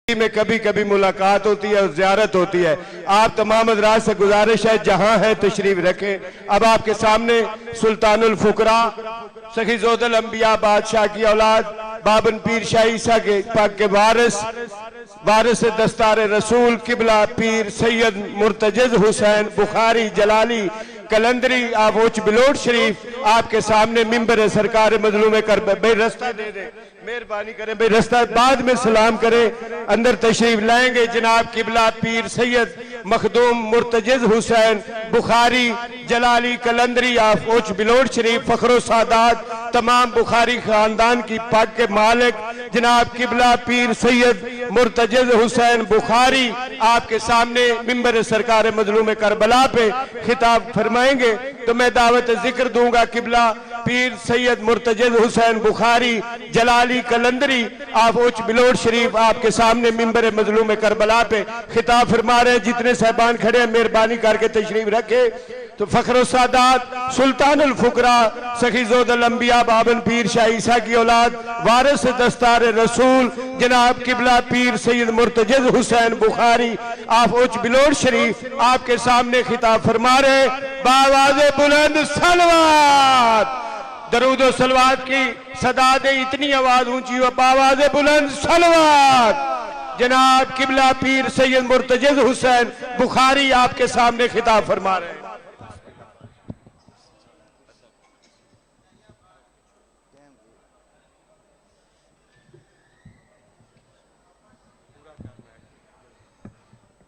में कभी कभी मुलाकात होती है और ज़ियारत होती है। आप तमाम हज़रात से गुजारिश है जहां है तशरीफ रखें। अब आपके सामने सुल्तानुल फुकरा सखी ज़ोदुल अंबिया बादशाह की औलाद बाबन पीर शाह ईसा के पाक के वारिस दस्तार रसूल किबला पीर सैयद मुर्तजिज हुसैन बुखारी जलाली कलंदरी आवोच बिलोट शरीफ आपके सामने मिंबर सरकार मजलूम कर भाई रास्ता दे दे, मेहरबानी करें भाई, रास्ता बाद में सलाम करें। अंदर तशरीफ लाएंगे जनाब किबला पीर सैयद मखदूम मुर्तजिज हुसैन बुखारी जलाली कलंदरी आवोच बिलोट शरीफ फखरो सादात तमाम बुखारी खानदान की पाक के मालिक जनाब किबला पीर सैयद मुर्तजिज हुसैन बुखारी आपके सामने मिंबर सरकार मजलूम करबला पे खिताब फरमाएंगे। तो मैं दावत जिक्र दूंगा। किबला पीर सैयद मुर्तजिज हुसैन बुखारी जलाली कलंदरी आवोच बिलोट शरीफ आपके सामने मिंबर मजलूम करबला पे खिताब फरमा रहे। जितने साहबान खड़े हैं मेहरबानी करके तशरीफ रखे। तो फखरो सादात सुल्तानुल फुकरा सखी ज़ोदुल अंबिया बाबन पीर शाह ईसा की औलाद वारिस दस्तार रसूल जनाब किबला पीर सैयद मुर्तजिज हुसैन बुखारी आवोच बिलोट शरीफ आपके सामने खिताब फरमा रहे। बावाज़े बुलंद सलवात दरूदो सलवात की सदा दे, इतनी आवाज ऊंची हो, बावाज़े बुलंद सलवात जनाब किबला पीर सैयद मुर्तजिज हुसैन बुखारी आपके सामने खिताब फरमा रहे हैं।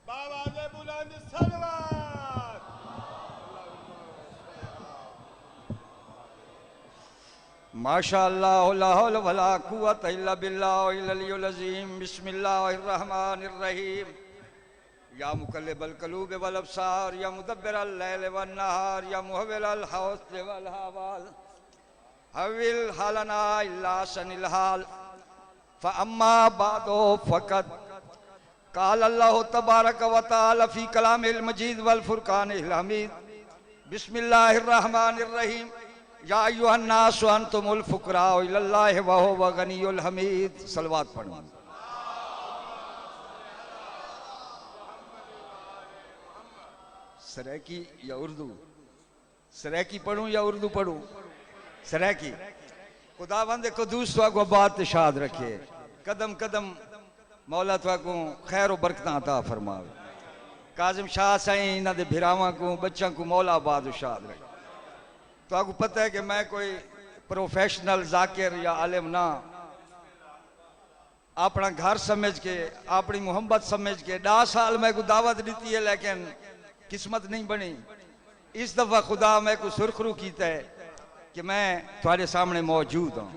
बावाज़े बुलंद सलवात। माशाअल्लाह ला हौला वला कुव्वता इल्ला बिल्लाहिल अलियुल अज़ीम। बिस्मिल्लाहिर रहमानिर रहीम। या मुक़ल्लिबल क़ुलूब वल अब्सार या मुदब्बिरल लैल वन नहार या मुहव्विलल हौस वल हवाल हव्विल हालना इल्ला सनिल हाल फअम्मा बादो फ़क़त क़ाल अल्लाहु तबारक व तआला फ़ी कलामिल मजीद वल फ़ुरक़ानिल हमीद। बिस्मिल्लाहिर रहमानिर रहीम। या अय्युहन नास अंतुमुल फुक़राउ इलल्लाहि व हुवा गनियुल हमीद। सलवात पढ़ो। सराकी या उर्दू? सराकी पढ़ूं या उर्दू पढ़ूं? सराकी। खुदावंद कुद्दूस को बात शाद रखे। कदम कदम मौला को खैर बरकत अता फरमावे। काजिम शाह साईं इन्हां दे भिरावां को बच्चों को मौला बाद शाद रखे। तो आपको पता है कि मैं कोई प्रोफेशनल जाकिर या आलिम ना, अपना घर समझ के अपनी मोहब्बत समझ के 10 साल मैं को दावत दी है लेकिन किस्मत नहीं बनी। इस दफा खुदा मैं को सुरखरू किया है कि मैं थोड़े सामने मौजूद हूं।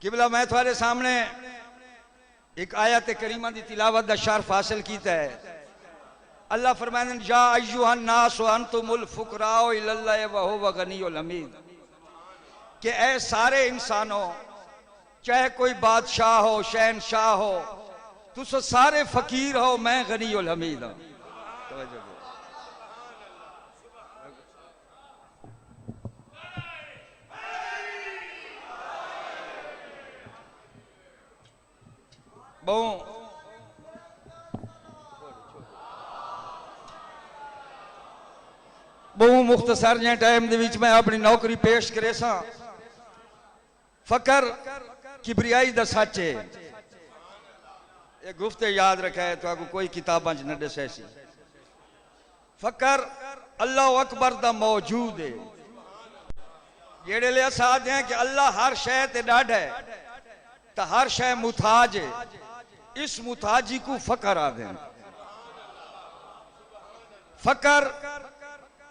किबला मैं थोड़े सामने एक आयत करीमा की तिलावत का शर्फ हासिल किया है। अल्लाह फरमाते या अय्युहन नास अंतुमुल फुक़राउ इलल्लाहि व हुवा गनियुल हमीद कि ऐ सारे इंसानों, चाहे कोई बादशाह हो शहनशाह हो, तुस सारे फकीर हो, मैं गनियुल हमीद हूं। बहु मुख्तसर जे टाइम दे विच मैं अपनी नौकरी पेश करे सा। फकर किबरियाई दा सच है। ये गुफ्ते याद रखा है तो आपको कोई किताबां च न दसे सी। फकर अल्लाह अकबर दा मौजूद है। जेड़े ले साथ हैं कि अल्लाह हर शय ते डाढ़ है तो हर शय मुताज है। इस मुताजी को फकर आ दें। फकर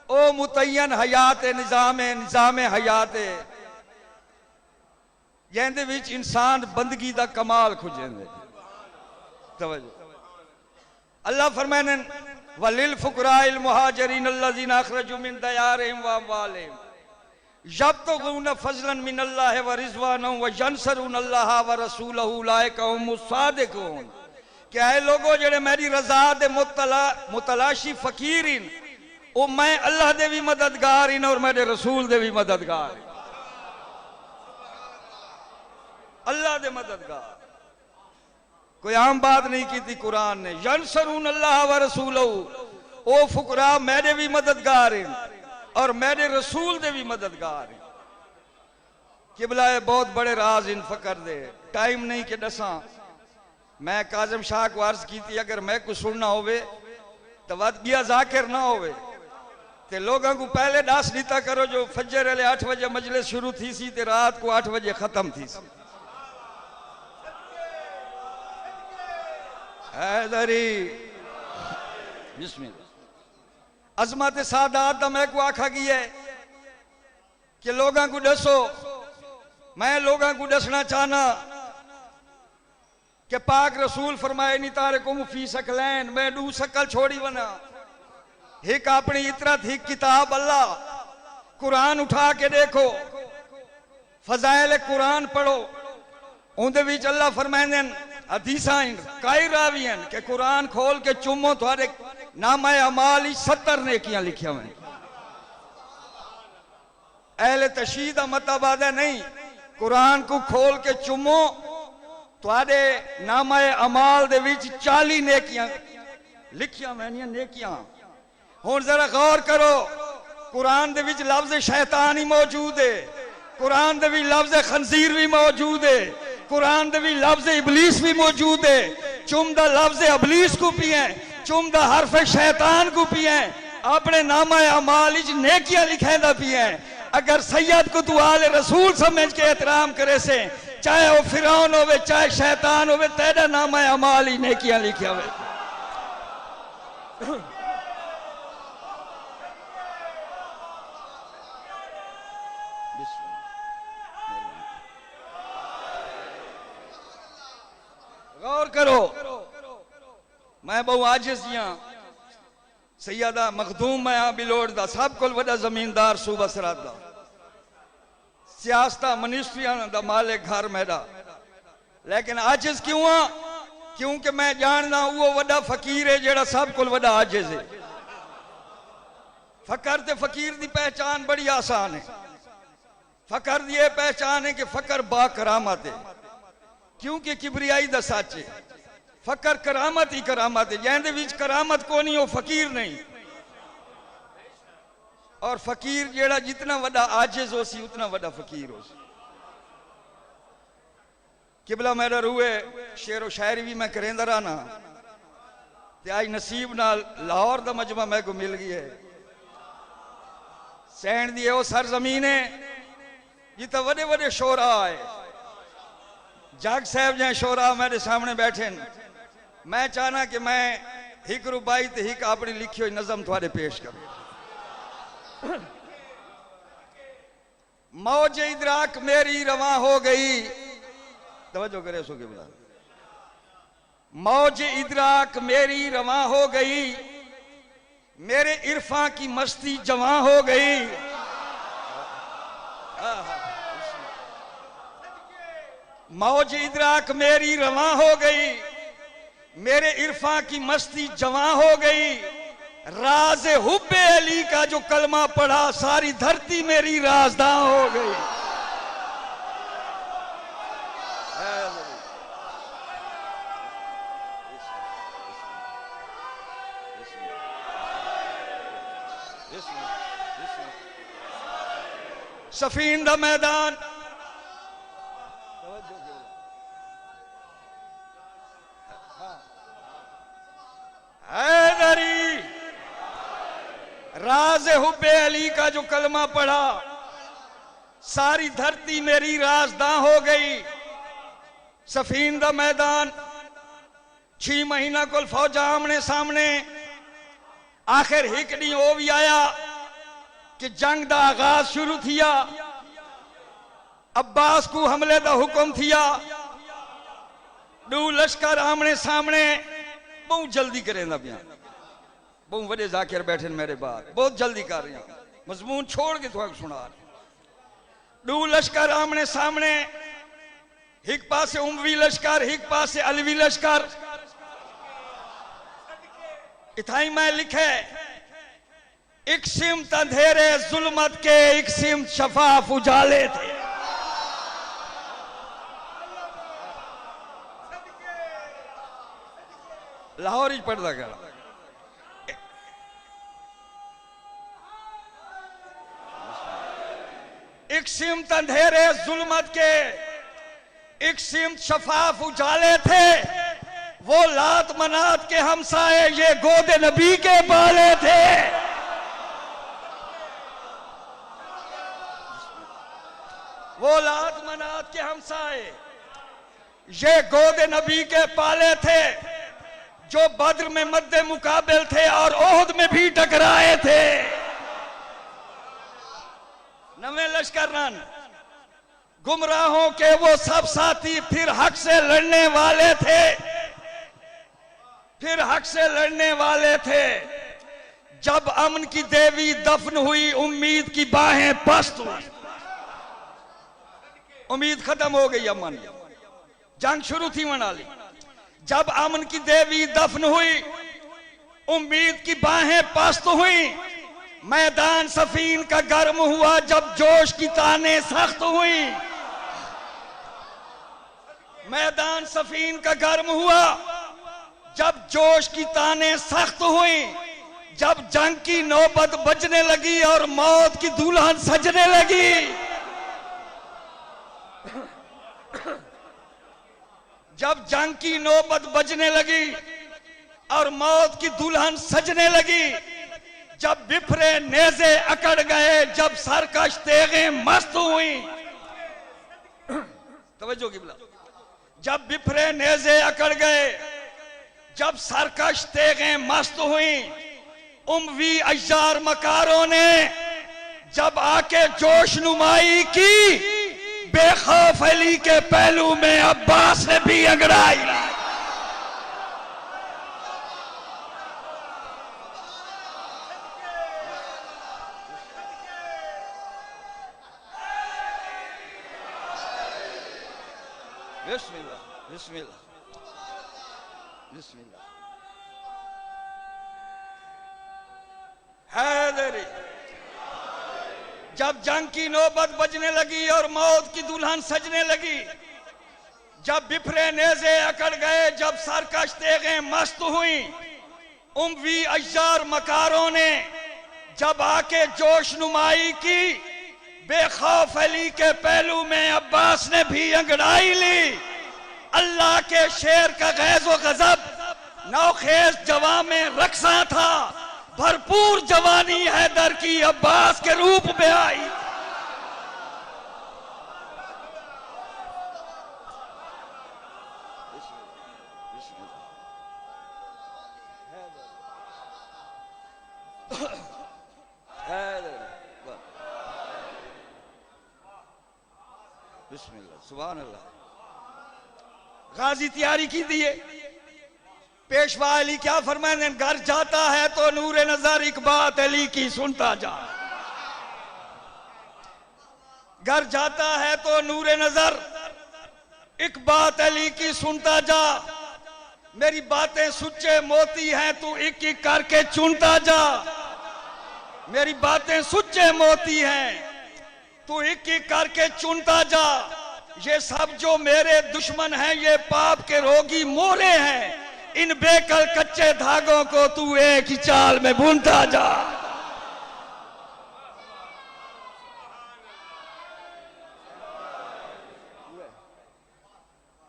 ओ मुतय्यन हयात निजाम हयात जेंदे विच इंसान बंदगी दा कमाल खुजेंदे। अल्लाह फरमाने वलिल फुकराइल मुहाजिरीन अल्लज़ीना अखरजू मिन दयारिहिम व अमवालिहिम यब्तगून फज़लन मिनल्लाहि व रिज़वानन व यंसरून अल्लाह व रसूलहु उलाइका हुमुस सादिकून। क्या है लोगों जेड़े मेरी रज़ा दे मुतलाशी फकीरीन, ओ मैं अल्लाह दे भी मददगार इन और मेरे रसूल दे भी मददगार। अल्लाह दे मददगार। कोई आम बात नहीं की थी कुरान ने। यंसरून अल्लाह व रसूलहू, ओ फुकरा मेरे भी मददगार हैं और मेरे रसूल दे भी मददगार हैं। किबला बहुत बड़े राज इन फकर दे, टाइम नहीं कि दसा। मैं काजम शाह को अर्ज की थी, अगर मैं कुछ सुनना होवे तो वद गया जाकिर ना होवे ते लोगों को पहले दस दीता करो जो फजर वाले 8 बजे मजलिस शुरू थी सी ते रात को 8 बजे खत्म थी सी। हैदरी बिस्मिल्लाह। अजमत सादात दा मैं को आखा की है कि लोगों को दसो, मैं लोगों को दसना चाहना कि पाक रसूल फरमाए नहीं तारे को मुफी सकलैन, मैं दू सकल छोड़ी बना। एक अपनी इतरा थी किताब अल्लाह, कुरान उठा के देखो, फजाइल कुरान पढ़ो, उनदे विच अल्लाह फरमाएंदे हदीसां कई रावियन के कुरान खोल के चुमो तुम्हारे नामा अमाल 70 नेकियां लिखिया हुए। अहले तशहीद का मतलब आदा नहीं, कुरान को खोल के चुमो तुम्हारे नामा अमाल दे विच 40 नेकियां लिखिया मैनिया नेकियां। हुण जरा गौर करो, कुरान दे विच लफ्ज शैतान ही मौजूद है, कुरान दे विच लफ्ज खंजीर भी मौजूद है, कुरान दे विच लफ्ज इबलीस भी मौजूद है। चुमदा लफ्ज इबलीस को भी है, चुमदा हरफ शैतान को भी है, अपने नामा अमाल विच नेकियां लिखेंदा भी है। अगर सैयद को तू आले रसूल समझ के एहतराम करे से, चाहे वो फिरौन होवे चाहे शैतान होवे, तेरा नामा अमाल ही नेकियां लिखिया हुए। गौर करो, मैं बहु आजिज़ हां, सैयदा मखदूम मैं हां बिलोड़ दा, सब कोल वड्डा जमींदार सूबा सराद दा, सियासता मिनिस्ट्रियां दा मालिक घर मेरा, लेकिन आजिज़ क्यों हां? क्योंकि मैं जानना वो वड्डा फकीर है जेड़ा सब कोल वड्डा आजिज़ है। फकर ते फकीर दी पहचान बड़ी आसान है। फकर दी ये पहचान है कि फकर बा करामत है, क्योंकि किबरियाई दा सच है। फकर करामत ही करामत है, जैंदे विच करामत को नहीं वो फकीर नहीं। और फकीर जेड़ा जितना वड्डा आजिज़ हो सी उतना वड्डा फकीर हो सी। किबला मेरा रूए शेर व शायरी भी मैं करेंदा रहा ना, ते आज नसीब नाल लाहौर दा मजमा मैं को मिल गया है। सैन दी वो सरजमीन है जिते वड्डे वड्डे शोरा आए, जग साहब जै शोरा मेरे सामने बैठे न। मैं चाहना कि मैं हिक रुबाई ते हिक अपनी लिखी हुई नज़म थोड़े पेश करूं। मौज इदराक मेरी रवा हो गई, तवज्जो करे सो के बुला। मौज इदराक मेरी रवा हो गई, मेरे इरफा की मस्ती जवां हो गई। मौज इदराक मेरी रवा हो गई, मेरे इरफा की मस्ती जवां हो गई। राज हुब्बे अली का जो कलमा पढ़ा, सारी धरती मेरी राजदां हो गई। सफीन दा मैदान, हैदरी राज हुब्बे अली का जो कलमा पढ़ा, सारी धरती मेरी राजदां हो गई। सफीन दा मैदान, 6 महीना को फौजा आमने सामने, आखिर हिक डी ओ भी आया कि जंग दा आगाज शुरू थिया। अब्बास को हमले दा हुक्म थिया। 2 लश्कर आमने सामने, बहुत जल्दी करें ना पिया, बहुत बड़े जाकिर बैठे मेरे बाद, बहुत जल्दी कर रहे हैं, मजमून छोड़ के थोड़ा सुना रहे। 2 लश्कर आमने सामने, एक पासे उमवी लश्कर, एक पासे अलवी लश्कर। इथाई में लिखे, एक सिमत अंधेरे जुल्मत के, एक सिमत शफाफ उजाले थे। लाहौर ही पढ़दा गया। एक सिमत अंधेरे जुल्मत के, एक सिमत शफाफ उजाले थे, वो लात मनात के हमसाए ये गोदे नबी के बाले थे। वो लात मनात के हमसाए ये गोदे नबी के पाले थे, जो बद्र में मद्दे मुकाबिल थे और ओहद में भी टकराए थे। नवे लश्करन गुमराहों के वो सब साथी फिर हक से लड़ने वाले थे, फिर हक से लड़ने वाले थे। जब अमन की देवी दफन हुई, उम्मीद की बाहें पस्त हुई। उम्मीद खत्म हो गई, अमन जंग शुरू थी मनाली। जब अमन की देवी दफन हुई, उम्मीद की बाहें पस्त हुई। मैदान सफीन का गर्म हुआ जब जोश की ताने सख्त हुई। मैदान सफीन का गर्म हुआ जब जोश की ताने सख्त हुई। जब जंग की नौबत बजने लगी और मौत की दुल्हन सजने लगी। जब जंग की नौबत बजने लगी और मौत की दुल्हन सजने लगी। जब बिफरे नेज़े अकड़ गए, जब सरकश तेगें मस्त हुई। तवज्जो क़िबला। जब बिफरे नेज़े अकड़ गए, जब सरकश तेगें मस्त हुई। उमवी अय्यार मकारों ने जब आके जोश नुमाई की, बेखौफ अली के पहलू में अब्बास ने भी अंगड़ाई ली। बिस्मिल्लाह बिस्मिल्लाह बिस्मिल्लाह। हैदरी। जब जंग की नौबत बजने लगी और मौत की दुल्हन सजने लगी। जब बिफरे नेज़े अकड़ गए, जब सरकश तेगें मस्त हुई। उमवी अय्यार मकारों ने जब आके जोश नुमाई की, बेखौफ अली के पहलू में अब्बास ने भी अंगड़ाई ली। अल्लाह के शेर का गैज़ो गज़ब नौखेज जवां में रक्सा था। भरपूर जवानी हैदर की अब्बास के रूप में आई। बिस्मिल्लाह सुभान अल्लाह। गाजी तैयारी की दिए। पेशवा अली क्या फरमाते हैं, घर जाता है तो नूरे नजर एक बात अली की सुनता जा। घर जाता है तो नूरे नजर एक बात अली की सुनता जा। मेरी बातें सुच्चे मोती हैं, तू एक एक करके चुनता जा। मेरी बातें सुच्चे मोती हैं, तू एक एक करके चुनता जा। ये सब जो मेरे दुश्मन हैं, ये पाप के रोगी मोरे हैं। इन बेकल कच्चे धागों को तू एक ही चाल में बुनता जा।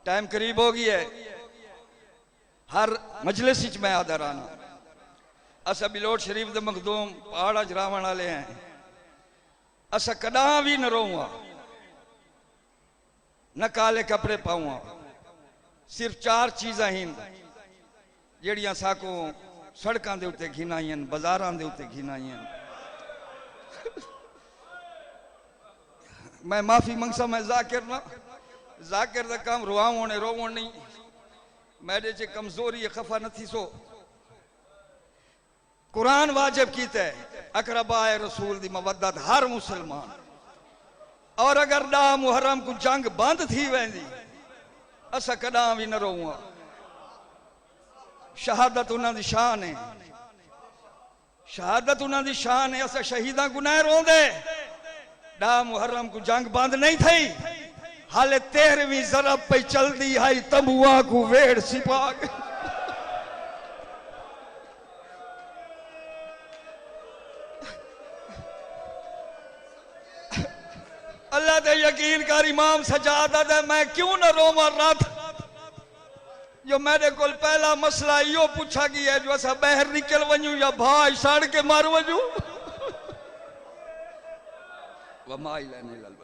टाइम करीब हो गई है। हर मजलिस च मैं आदर आना। असा बिलोट शरीफ दे मखदूम पहाड़ा च रावण वाले हैं। असा कदा भी न रोऊंगा, न काले कपड़े पाऊंगा। सिर्फ चार चीज़ां ही ਜਿਹੜੀਆਂ ਸਾਕੋ ਸੜਕਾਂ ਦੇ ਉੱਤੇ ਘਿਨਾਈਆਂ, ਬਾਜ਼ਾਰਾਂ ਦੇ ਉੱਤੇ ਘਿਨਾਈਆਂ। मैं माफी मंगसा, मैं जाकिर का काम रुआवण ने रोवण नहीं। मेरे च कमजोरी है, खफा नहीं सो। कुरान वाजिब कीता है अकरबाए रसूल दी मवद्दत हर मुसलमान। और अगर डा मुहर्रम को जंग बंद थी वेंदी, असा कदा भी न रोऊंगा। शहादत उन्हां दी शान है, शहादत उन्हां दी शान है। असा शहीदां को न रोंदे। डा मुहर्रम को जंग बंद नहीं थी, हाले 13वीं ज़रब पे चलती है। तबुआ को वेड़ सिपा अल्लाह ते यकीन कर इमाम सजाद है मैं क्यों न रोवा रात जो मेरे को पहला मसला यो पूछा गया है जो असा बहर निकल वजू या भाई सड़ के मार वजू वमा इला नहीं लल